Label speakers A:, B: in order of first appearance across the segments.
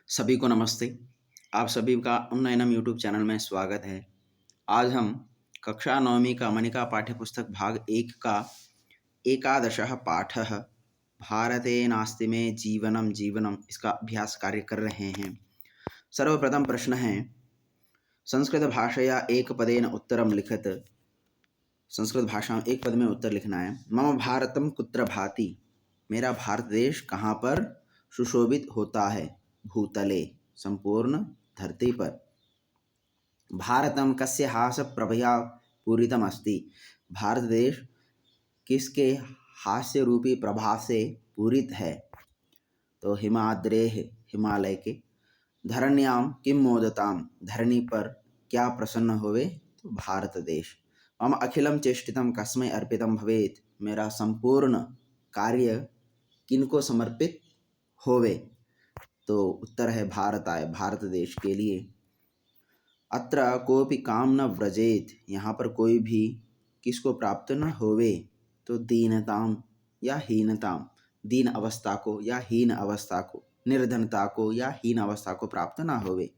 A: सभी को नमस्ते। आप सभी का उन्नयनम यूट्यूब चैनल में स्वागत है। आज हम कक्षा 9वीं का मनिका पाठ्यपुस्तक भाग 1 का एकादशः पाठः भारते नास्ति में जीवनम जीवनम इसका अभ्यास कार्य कर रहे हैं। सर्वप्रथम प्रश्न है, संस्कृत भाषया एक पदेन उत्तरम लिखत। संस्कृत भाषा में एक पद में उत्तर लिखना है। मम भारतम कुत्र भाति, मेरा भारत देश कहाँ पर सुशोभित होता है। भूतले, संपूर्ण धरती पर। भारतम कस्य हास प्रभया पूरितम अस्ति, भारत देश किसके हास्य रूपी प्रभा से पूरित है। तो हिमाद्रेः, हिमालय के। धरण्याम किम मोदताम, धरणी पर क्या प्रसन्न होवे। तो भारत देश। मम अखिलम चेष्टितम कस्मै अर्पितम भवेत, मेरा संपूर्ण कार्य किनको समर्पित होवे। तो उत्तर है भारत आय, भारत देश के लिए। अत्र कोपि काम न व्रजेत, यहाँ पर कोई भी किसको प्राप्त न होवे। तो दीनताम या हीनताम, दीन अवस्था को या हीन अवस्था को, निर्धनता को या हीन अवस्था को प्राप्त न होवे।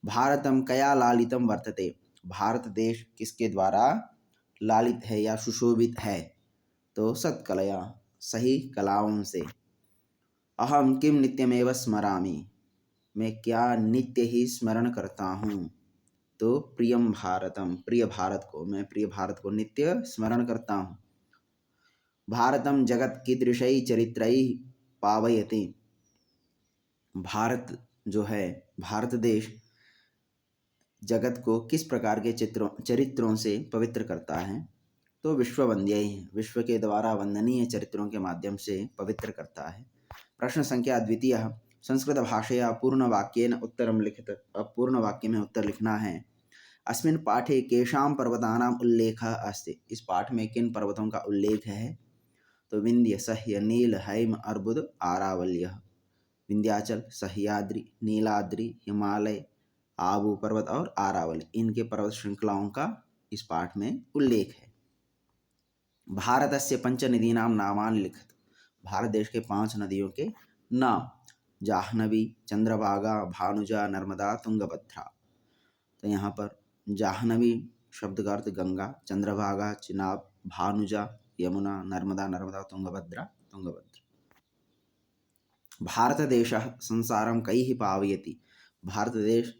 A: भारतम कया लालितम वर्तते, भारत देश किसके द्वारा लालित है या सुशोभित है। तो सत्कलया, सही कलाओं से। अहम किम नित्यमेव स्मरामि, मैं क्या नित्य ही स्मरण करता हूँ। तो प्रियम भारतम, प्रिय भारत को, मैं प्रिय भारत को नित्य स्मरण करता हूँ। भारतम जगत कीदृशै चरित्रै पावयति, भारत जो है, भारत देश जगत को किस प्रकार के चरित्रों से पवित्र करता है। तो विश्ववंद्यै, विश्व के द्वारा वंदनीय चरित्रों के माध्यम से पवित्र करता है। प्रश्न संख्या द्वितीय, संस्कृत भाषया पूर्ण वाक्येन उत्तरम लिखित। अब पूर्ण वाक्य में उत्तर लिखना है। अस्मिन् पाठे केषां पर्वतानां उल्लेखः अस्ति, इस पाठ में किन पर्वतों का उल्लेख है। तो विंध्य, सह्य, नील, हैम, अर्बुद, आरावल्यः। विंध्याचल, सह्याद्रि, नीलाद्रि, हिमालय, आबू पर्वत और आरावली, इनके पर्वत श्रृंखलाओं का इस पाठ में उल्लेख है। भारतस्य पंचनदीनां नामानि लिखत, भारत देश के 5 नदियों के नाम। जाह्नवी, चंद्रभागा, भानुजा, नर्मदा, तुंगभद्रा। तो यहाँ पर जाह्नवी शब्द का अर्थ गंगा, चंद्रभागा चिनाब, भानुजा यमुना, नर्मदा तुंगभद्रा तुंगभद्रा। भारत देश संसारम कैः पावयति, भारत देश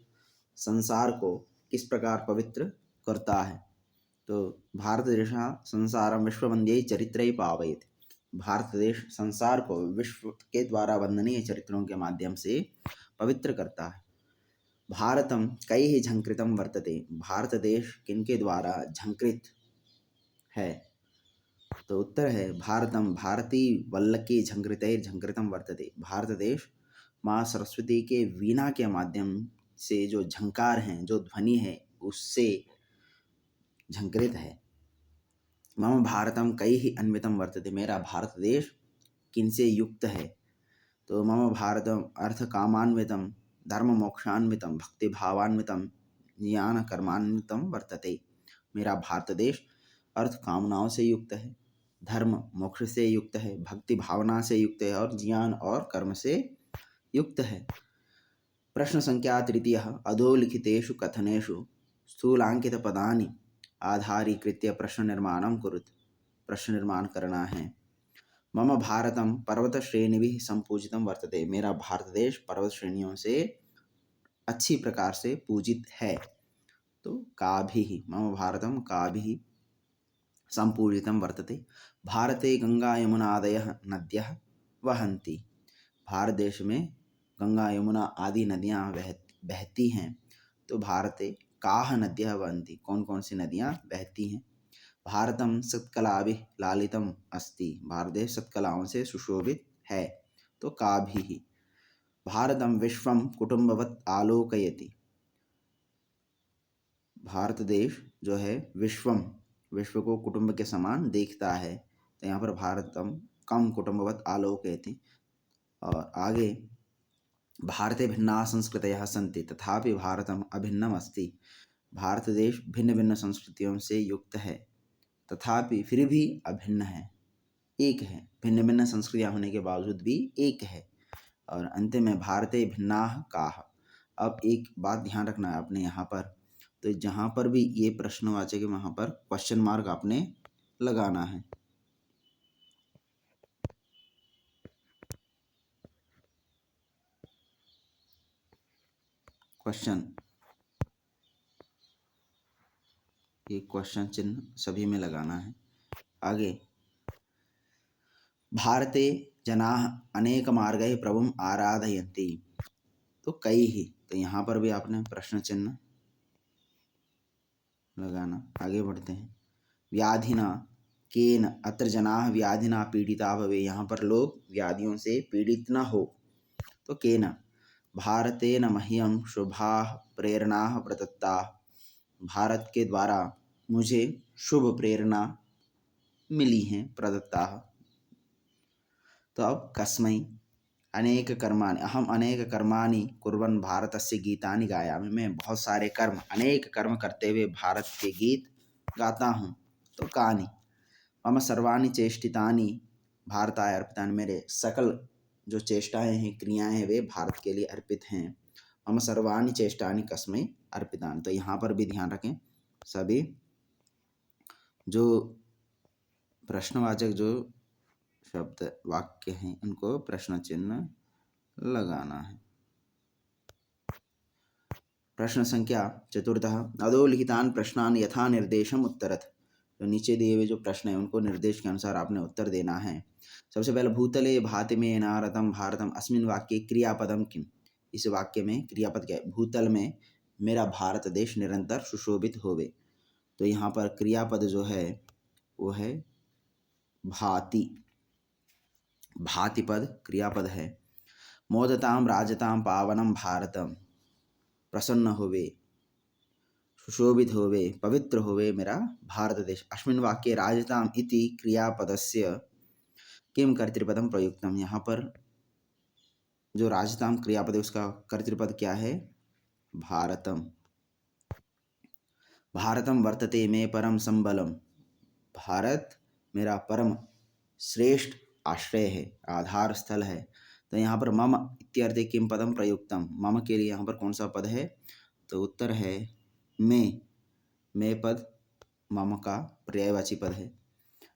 A: संसार को किस प्रकार पवित्र करता है। तो भारत देश संसारम विश्ववंद्यै चरित्रै पावयति, भारत देश संसार को विश्व के द्वारा वंदनीय चरित्रों के माध्यम से पवित्र करता है। भारतम कैः झंकृतम वर्तते, भारत देश किनके द्वारा झंकृत है। तो उत्तर है भारतम भारती वल्लकी झंकृतैर झंकृतम वर्तते, भारत देश माँ सरस्वती के वीणा के माध्यम से जो झंकार हैं, जो ध्वनि है, उससे झंकृत है। मम भारतम कैः अन्वितम वर्तते, मेरा भारत देश किनसे युक्त है। तो मम भारतम अर्थ कामान्वितम, धर्म मोक्षान्वितम, भक्ति भावान्वितम, ज्ञान कर्मान्वितम वर्तते, मेरा भारत देश अर्थ कामनाओं से युक्त है, धर्म मोक्ष से युक्त है, भक्ति भावना से युक्त है और ज्ञान और कर्म से युक्त है। प्रश्न संख्या तृतीय, अधोलिखितेषु कथनेषु स्थूलांकित पदानि आधारीकृत्य प्रश्न निर्माणं कुरुत, प्रश्न निर्माण करना है। मम भारतम पर्वत श्रेणिभिः संपूजितं वर्तते, मेरा भारत देश पर्वत श्रेणियों से अच्छी प्रकार से पूजित है। तो काभिः, मम भारतम काभिः संपूजितं वर्तते। भारते गंगा यमुनादयः नद्यः वहन्ति, भारत देश में गंगा यमुना आदि नदियाँ बहती हैं। तो भारते काः नद्यः वहन्ति, कौन कौन सी नदियाँ बहती हैं। भारतम सत्कलाभिः लालितम अस्ति, भारत देश सत्कलाओं से सुशोभित है। तो काभिः। भारतम विश्वम कुटुंबवत् आलोकयति, भारत देश जो है विश्व को कुटुंब के समान देखता है। तो यहाँ पर भारतम कम कुटुंबवत् आलोकयति। और आगे, भारते भिन्नाः संस्कृतयः सन्ति तथापि भारतम अभिन्नम अस्ति, भारत देश भिन्न भिन्न संस्कृतियों से युक्त है तथापि फिर भी अभिन्न है, एक है। भिन्न भिन्न संस्कृतियाँ होने के बावजूद भी एक है। और अंत में भारते भिन्नाः काः। अब एक बात ध्यान रखना है आपने यहाँ पर, तो जहाँ पर भी ये प्रश्नवाचक है वहाँ पर क्वेश्चन मार्क आपने लगाना है। क्वेश्चन, ये क्वेश्चन चिन्ह सभी में लगाना है। आगे, भारते जनाः अनेक मार्गैः प्रभुम् आराधयन्ति, तो कई ही, तो यहाँ पर भी आपने प्रश्न चिन्ह लगाना। आगे बढ़ते हैं। व्याधिना केन अत्र जनाः व्याधिना पीड़िता भवे, यहाँ पर लोग व्याधियों से पीड़ित न हो, तो केन भारतेन मह्यं शुभाः प्रेरणाः प्रदत्ताः, भारत के द्वारा मुझे शुभ प्रेरणा मिली हैं, प्रदत्ताः। तो अब कस्मै अनेक कर्माणि अहम अनेक कर्माणि कुर्वन् भारतस्य गीतानि गायामि, मैं बहुत सारे कर्म अनेक कर्म करते हुए भारत के गीत गाता हूँ। तो कानि मम सर्वाणि चेष्टितानि भारताय अर्पितानि, मेरे सकल जो चेष्टाएं हैं क्रियाएं हैं वे भारत के लिए अर्पित हैं। मम सर्वाणि चेष्टानि कस्मै अर्पितानि, तो यहाँ पर भी ध्यान रखें सभी जो प्रश्नवाचक जो शब्द वाक्य हैं उनको प्रश्न चिन्ह लगाना है। प्रश्न संख्या चतुर्थः, अधोलिखितान् प्रश्नान् यथा निर्देशम उत्तरत, तो नीचे दिए हुए जो प्रश्न है उनको निर्देश के अनुसार आपने उत्तर देना है। सबसे पहले, भूतले भाति में नारतम भारतम अस्मिन् वाक्ये क्रियापदम किम, इस वाक्य में क्रियापद क्या है। भूतल में मेरा भारत देश निरंतर सुशोभित होवे, तो यहाँ पर क्रियापद जो है वो है भाति, भाति पद क्रियापद है। मोदताम राजताम पावनम भारतम, प्रसन्न होवे, सुशोभित होवे, पवित्र होवे मेरा भारत देश। अस्मिन् वाक्ये राजताम इति क्रियापदस्य किम कर्तृपदम प्रयुक्तम, यहाँ पर जो राजताम क्रियापद है उसका कर्तृपद क्या है, भारतम। भारतम वर्तते में परम संबलम, भारत मेरा परम श्रेष्ठ आश्रय है, आधार स्थल है। तो यहाँ पर मम इत्यर्थे किम पदम प्रयुक्तम, मम के लिए यहाँ पर कौन सा पद है, तो उत्तर है में पद मम का पर्यायवाची पद है।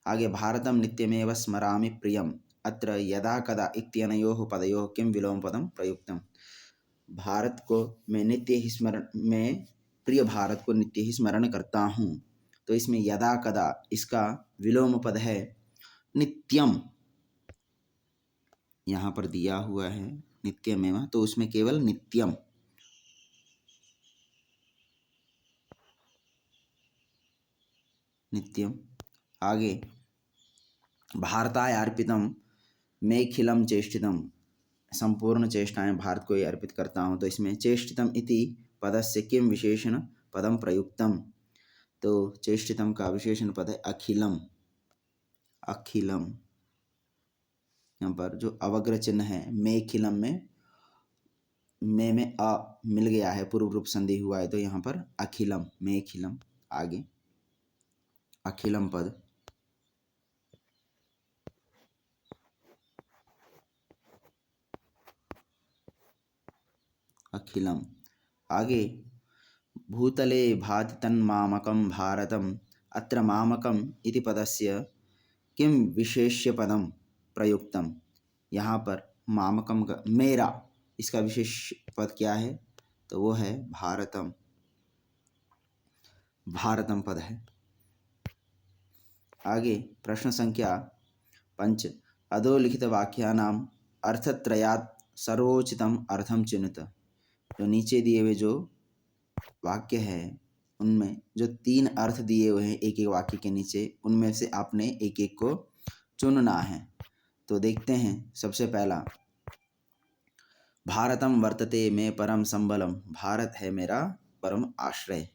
A: आगे, भारतम नित्यमेव स्मरामि प्रियम अत्र यदा कदा इत्यनयोः पदयोः किम विलोम पदम प्रयुक्तम, भारत को मैं नित्य ही स्मरण, मैं प्रिय भारत को नित्य ही स्मरण करता हूँ, तो इसमें यदा कदा इसका विलोम पद है नित्यम, यहाँ पर दिया हुआ है नित्यमेव, तो उसमें केवल नित्यम, नित्यम। आगे, भारताय अर्पितम मेखिलम चेष्टितम, संपूर्ण चेष्टाएं भारत को ही अर्पित करता हूँ, तो इसमें चेष्टितम इति पदस्य किम विशेषण पदम प्रयुक्तम, तो चेष्टितम का विशेषण पद है अखिलम, अखिलम। यहाँ पर जो अवग्र चिन्ह है मेखिलम में अ मिल गया है, पूर्व रूप संधि हुआ है, तो यहाँ पर अखिलम मेखिलम। आगे, अखिलम पद अखिलम। आगे, भूतले भाति तन्मामकं भारतम अत्र मामकम इति पदस्य किम विशेष्य पदम प्रयुक्तम, यहाँ पर मामकम का मेरा, इसका विशेष पद क्या है, तो वो है भारतम, भारतम पद है। आगे, प्रश्न संख्या 5, अधोलिखित वाक्यानाम अर्थत्रयात् सर्वोचितम अर्थम चिन्हित, जो नीचे दिए हुए जो वाक्य है उनमें जो 3 अर्थ दिए हुए हैं एक एक वाक्य के नीचे, उनमें से आपने एक एक को चुनना है। तो देखते हैं, सबसे पहला, भारतम वर्तते में परम संबलम, भारत है मेरा परम आश्रय,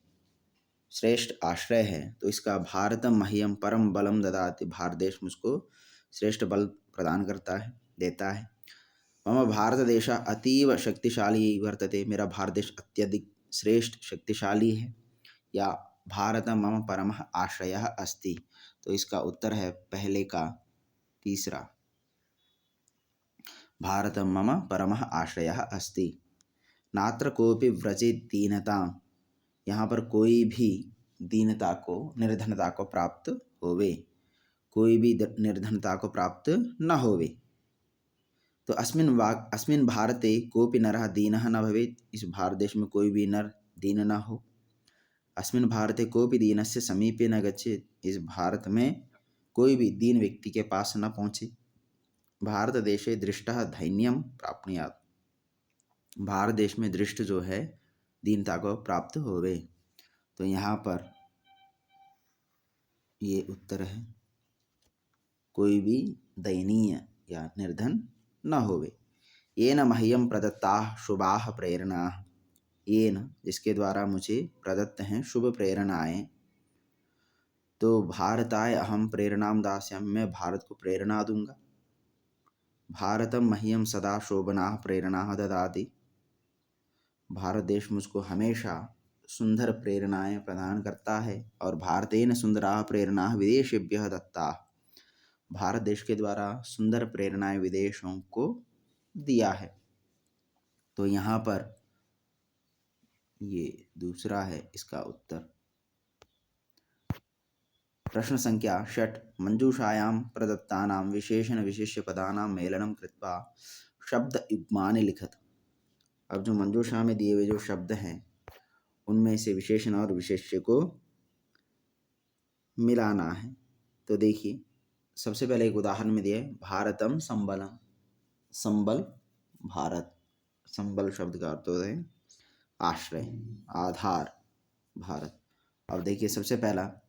A: श्रेष्ठ आश्रय है, तो इसका भारतम मह्यम परम बलम ददाति, भारत देश मुझको श्रेष्ठ बल प्रदान करता है, देता है। मम भारत देश अतीव शक्तिशाली वर्तते, मेरा भारत देश अत्यधिक श्रेष्ठ शक्तिशाली है। या भारत मम परमः आश्रयः अस्ति, तो इसका उत्तर है पहले का तीसरा, भारतं मम परमः आश्रयः अस्ति। नात्र कोऽपि व्रजेत् दीनतां, यहाँ पर कोई भी दीनता को, निर्धनता को प्राप्त होवे, कोई भी निर्धनता को प्राप्त न होवे। तो अस्मिन् भारते कोऽपि नरः दीनः न भवेत्, इस भारत देश में कोई भी नर दीन न हो। अस्मिन् भारते कोऽपि दीनस्य समीपे न गच्छेत्, इस भारत में कोई भी दीन व्यक्ति के पास न पहुँचे। भारत देशे दृष्टः धैन्यं प्राप्नुयात्, भारत देश में दृष्ट जो है दीनता को प्राप्त होवे। तो यहाँ पर ये उत्तर है, कोई भी दयनीय या निर्धन न होवे। येन मह्यम प्रदत्ताः शुभाः प्रेरणाः, येन जिसके द्वारा मुझे प्रदत्त हैं शुभ प्रेरणाएं। तो भारताय अहम प्रेरणाम दास्यामि, मैं भारत को प्रेरणा दूंगा। भारतम मह्यम सदा शोभनाः प्रेरणाः ददाति, भारत देश मुझको हमेशा सुंदर प्रेरणाएं प्रदान करता है। और भारतेन सुंदराः प्रेरणाः विदेशेभ्यः दत्ताः, भारत देश के द्वारा सुंदर प्रेरणाएं विदेशों को दिया है। तो यहाँ पर ये दूसरा है इसका उत्तर। प्रश्न संख्या 6, मंजूषायां प्रदत्तानां विशेषण विशिष्य पदानां मेलनं कृत्वा शब्द युग्मानि लिखत। अब जो मंजूषा में दिए हुए जो शब्द हैं उनमें से विशेषण और विशेष्य को मिलाना है। तो देखिए, सबसे पहले एक उदाहरण में दिया है भारतम संबलम, संबल भारत, संबल शब्द का अर्थ होता है आश्रय, आधार, भारत। अब देखिए सबसे पहला,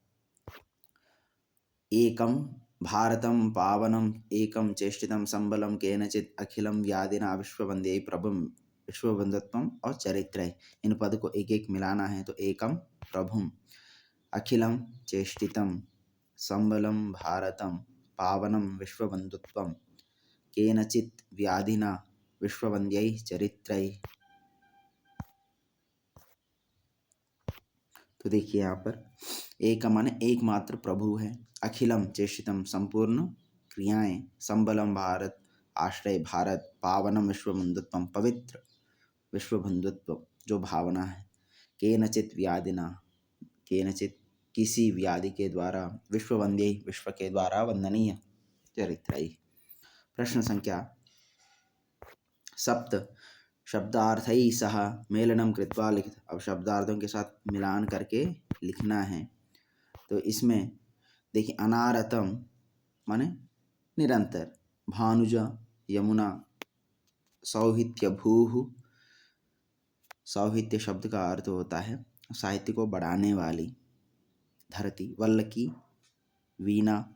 A: एकम भारतम पावनम एकम चेष्टितम संबलम केनचित अखिलम व्याधिना विश्ववंद्यै प्रभुम विश्वबंधुत्वम और चरित्र। इन पद को एक एक मिलाना है। तो एकम प्रभुम, अखिलम चेष्टितम, संबलम भारतम, पावनम विश्वबंधुत्वम, केनचित व्याधिना विश्ववंद्यै चरित्रै। तो देखिए यहाँ पर एक माने एकमात्र प्रभु है, अखिलम चेष्टितम संपूर्ण क्रियाएं, संबलम भारत आश्रय भारत, पावनम विश्वबंधुत्वम पवित्र विश्वबंधुत्व जो भावना है, केनचित व्याधिना, केनचित किसी व्याधि के द्वारा, विश्ववंद्य विश्व के द्वारा वंदनीय, चरित्र। प्रश्न संख्या 7, शब्दार्थै सह मेलनम कृत्वा लिखित। अब शब्दार्थों के साथ मिलान करके लिखना है। तो इसमें देखिए, अनारतम माने निरंतर, भानुजा यमुना, सौहित्य भूः, सौहित्य शब्द का अर्थ होता है साहित्य को बढ़ाने वाली धरती, वल्लकी वीणा,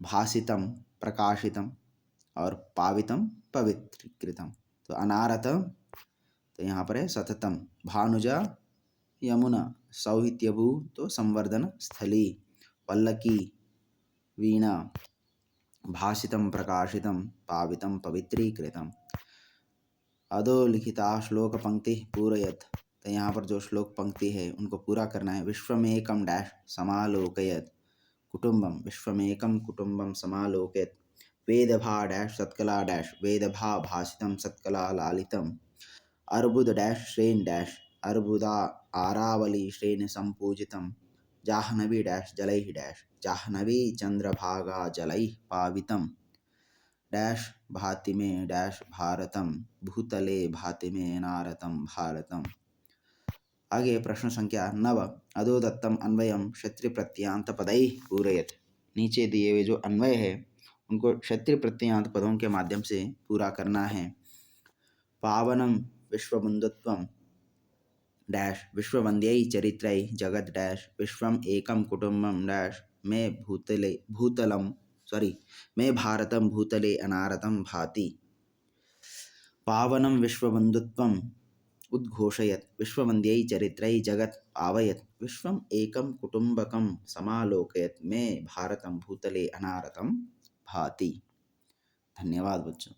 A: भासितम प्रकाशितम और पावितम पवित्रीकृतम। तो अनारतम तो यहाँ पर है सततम, भानुजा यमुना, सौहित्यभू तो संवर्धन स्थली, वल्लकी वीणा, भासितम प्रकाशितम, पावितम पवित्रीकृतम। अधोलिखिता श्लोक पंक्ति पूरयत। तो यहाँ पर जो श्लोक पंक्ति है उनको पूरा करना है। विश्वमेकम डैश समालोकयत कुटुंबम, विश्वमेकम कुटुंबम समालोकयत, वेदभा डैश सत्कला डैश, वेदभा भासितम सत्कला लालितम, अर्बुद डैश श्रेण डैश, अर्बुदा आरावली श्रेण संपूजितम, जाह्नवी डैश जलैः डैश, जाह्नवी चंद्रभागा जलैः पावितम, डैश भाति में डैश भारतम, भूतले भाति में नारतम भारतम। आगे प्रश्न संख्या 9, अधोदत्तम अन्वयम क्षत्रिय प्रत्ययांत पदैः पूरयत। नीचे दिए हुए जो अन्वय है उनको क्षत्रिय प्रत्ययांत पदों के माध्यम से पूरा करना है। पावनम विश्वबंधुत्वम डैश, विश्ववंद्यै चरित्रै जगत डैश, विश्वम एकम कुटुंबम डैश, मैं भारतम भूतले अनारतम भाति। पावनम विश्वबंधुत्वम उद्घोषयत, विश्ववंद्यै चरित्रै जगत पावयत, विश्वम एकम कुटुंबकम समालोकयत, मैं भारतम भूतले अनारतम भाति। धन्यवाद बच्चों।